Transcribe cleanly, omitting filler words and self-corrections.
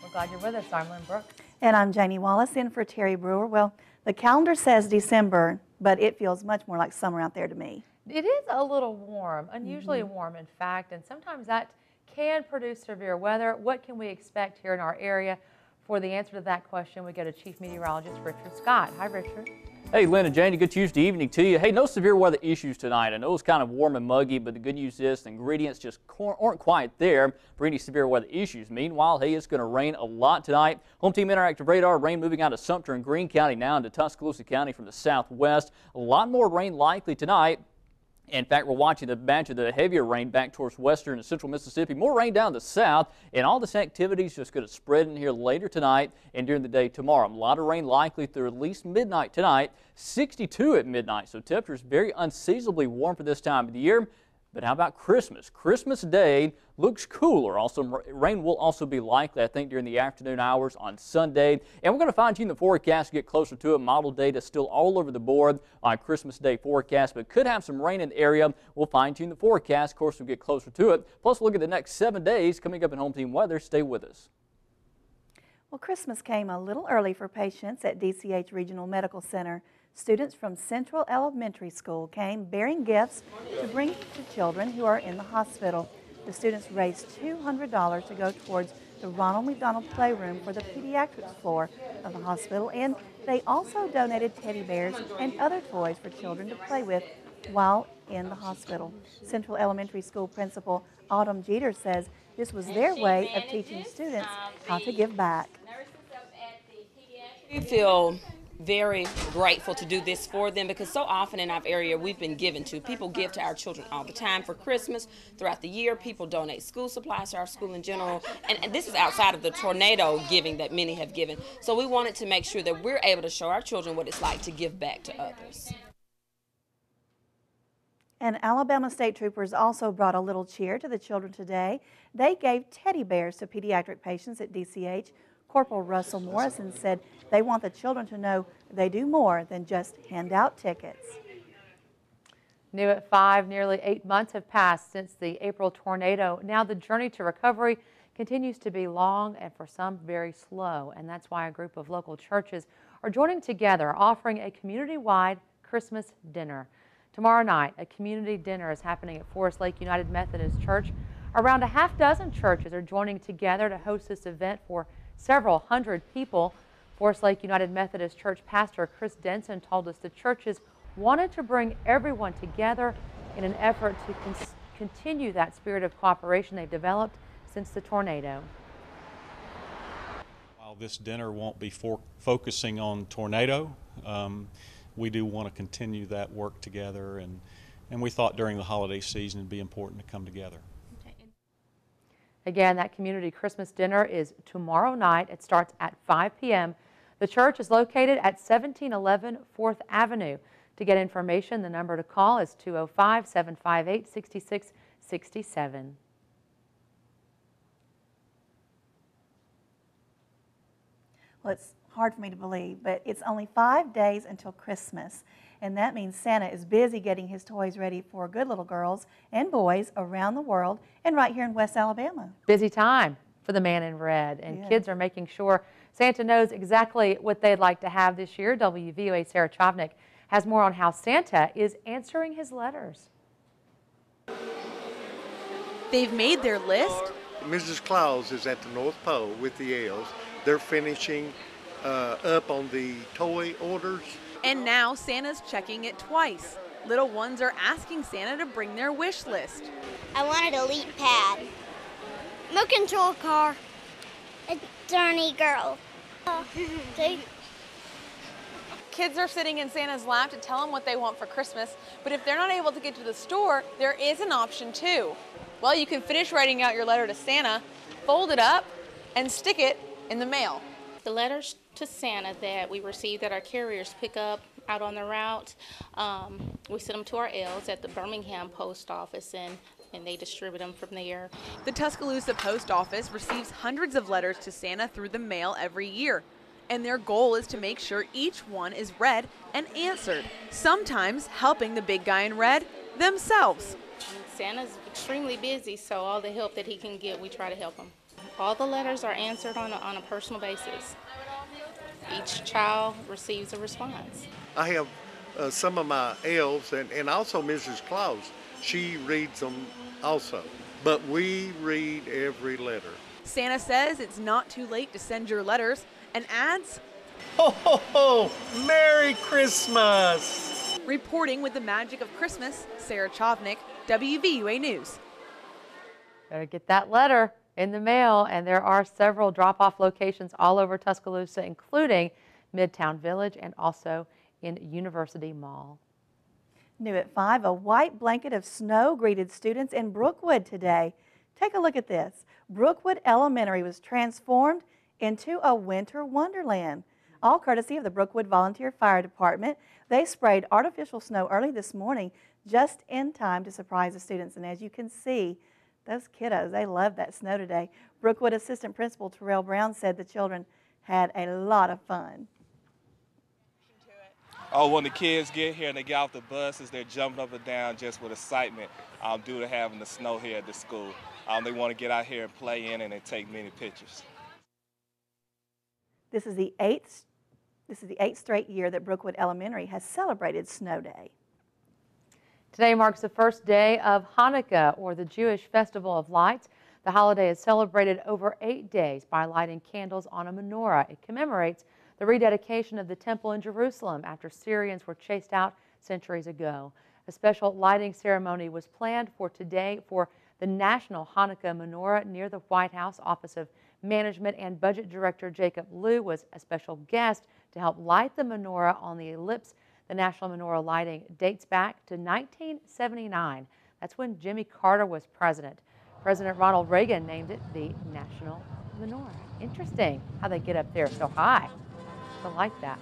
So glad you're with us. I'm Lynn Brooks. And I'm Janie Wallace in for Terry Brewer. Well, the calendar says December, but it feels much more like summer out there to me. It is a little warm, unusually warm in fact, and sometimes that can produce severe weather. What can we expect here in our area? For the answer to that question, we go to Chief Meteorologist Richard Scott. Hi, Richard. Hey, Lynn and Janie, good Tuesday evening to you. Hey, no severe weather issues tonight. I know it's kind of warm and muggy, but the good news is the ingredients just aren't quite there for any severe weather issues. Meanwhile, hey, it's going to rain a lot tonight. Home Team Interactive Radar, rain moving out of Sumter and Greene County now into Tuscaloosa County from the southwest. A lot more rain likely tonight. In fact, we're watching the batch of the heavier rain back towards western and central Mississippi. More rain down the south, and all this activity is just going to spread in here later tonight and during the day tomorrow. A lot of rain likely through at least midnight tonight, 62 at midnight. So temperatures very unseasonably warm for this time of the year. But how about Christmas? Christmas Day looks cooler. Also, rain will also be likely, I think, during the afternoon hours on Sunday. And we're going to fine-tune the forecast to get closer to it. Model data still all over the board on Christmas Day forecast, but could have some rain in the area. We'll fine-tune the forecast. Of course, we'll get closer to it. Plus, we'll look at the next 7 days coming up in Home Team Weather. Stay with us. Well, Christmas came a little early for patients at DCH Regional Medical Center. Students from Central Elementary School came bearing gifts to bring to children who are in the hospital. The students raised $200 to go towards the Ronald McDonald Playroom for the pediatrics floor of the hospital, and they also donated teddy bears and other toys for children to play with while in the hospital. Central Elementary School Principal Autumn Jeter says this was their way of teaching students how to give back. We feel very grateful to do this for them because so often in our area we've been given to. People give to our children all the time for Christmas. Throughout the year, people donate school supplies to our school in general. And this is outside of the tornado giving that many have given. So we wanted to make sure that we're able to show our children what it's like to give back to others. And Alabama State Troopers also brought a little cheer to the children today. They gave teddy bears to pediatric patients at DCH. Corporal Russell Morrison said they want the children to know they do more than just hand out tickets. New at 5, nearly 8 months have passed since the April tornado. Now the journey to recovery continues to be long and for some very slow, and that's why a group of local churches are joining together, offering a community-wide Christmas dinner. Tomorrow night, a community dinner is happening at Forest Lake United Methodist Church. Around a half dozen churches are joining together to host this event for several hundred people. Forest Lake United Methodist Church pastor Chris Denson told us the churches wanted to bring everyone together in an effort to continue that spirit of cooperation they've developed since the tornado. While this dinner won't be focusing on tornado, we do want to continue that work together, and we thought during the holiday season it'd be important to come together. Again, that community Christmas dinner is tomorrow night. It starts at 5 p.m. The church is located at 1711 4th Avenue. To get information, the number to call is 205-758-6667. Well, it's hard for me to believe, but it's only 5 days until Christmas. And that means Santa is busy getting his toys ready for good little girls and boys around the world and right here in West Alabama. Busy time for the man in red, and kids are making sure Santa knows exactly what they'd like to have this year. WVUA Sarah Chavnik has more on how Santa is answering his letters. They've made their list. Mrs. Claus is at the North Pole with the elves. They're finishing up on the toy orders. And now Santa's checking it twice. Little ones are asking Santa to bring their wish list. I wanted a leap pad, remote control car, a Journey girl. Kids are sitting in Santa's lap to tell him what they want for Christmas, but if they're not able to get to the store, there is an option too. Well, you can finish writing out your letter to Santa, fold it up, and stick it in the mail. The letters to Santa that we receive that our carriers pick up out on the route, we send them to our elves at the Birmingham post office, and they distribute them from there. The Tuscaloosa post office receives hundreds of letters to Santa through the mail every year, and their goal is to make sure each one is read and answered, sometimes helping the big guy in red themselves. Santa's extremely busy, so all the help that he can get, we try to help him. All the letters are answered on a personal basis. Each child receives a response. I have some of my elves and also Mrs. Claus. She reads them also, but we read every letter. Santa says it's not too late to send your letters and adds, Ho, ho, ho! Merry Christmas! reporting with the magic of Christmas, Sarah Chovnick, WVUA News. Better get that letter in the mail, and there are several drop-off locations all over Tuscaloosa, including Midtown Village and also in University Mall. New at 5, a white blanket of snow greeted students in Brookwood today. Take a look at this. Brookwood Elementary was transformed into a winter wonderland, all courtesy of the Brookwood Volunteer Fire Department. They sprayed artificial snow early this morning just in time to surprise the students. And as you can see, those kiddos, they love that snow today. Brookwood Assistant Principal Terrell Brown said the children had a lot of fun. Oh, when the kids get here and they get off the buses, they're jumping up and down just with excitement due to having the snow here at the school. They want to get out here and play in it and take many pictures. This is the eighth straight year that Brookwood Elementary has celebrated Snow Day. Today marks the first day of Hanukkah, or the Jewish Festival of Lights. The holiday is celebrated over 8 days by lighting candles on a menorah. It commemorates the rededication of the temple in Jerusalem after Syrians were chased out centuries ago. A special lighting ceremony was planned for today for the National Hanukkah Menorah near the White House. Office of Management and Budget Director Jacob Liu was a special guest to help light the menorah on the ellipse. The National Menorah lighting dates back to 1979. That's when Jimmy Carter was president. President Ronald Reagan named it the National Menorah. Interesting how they get up there so high to light that.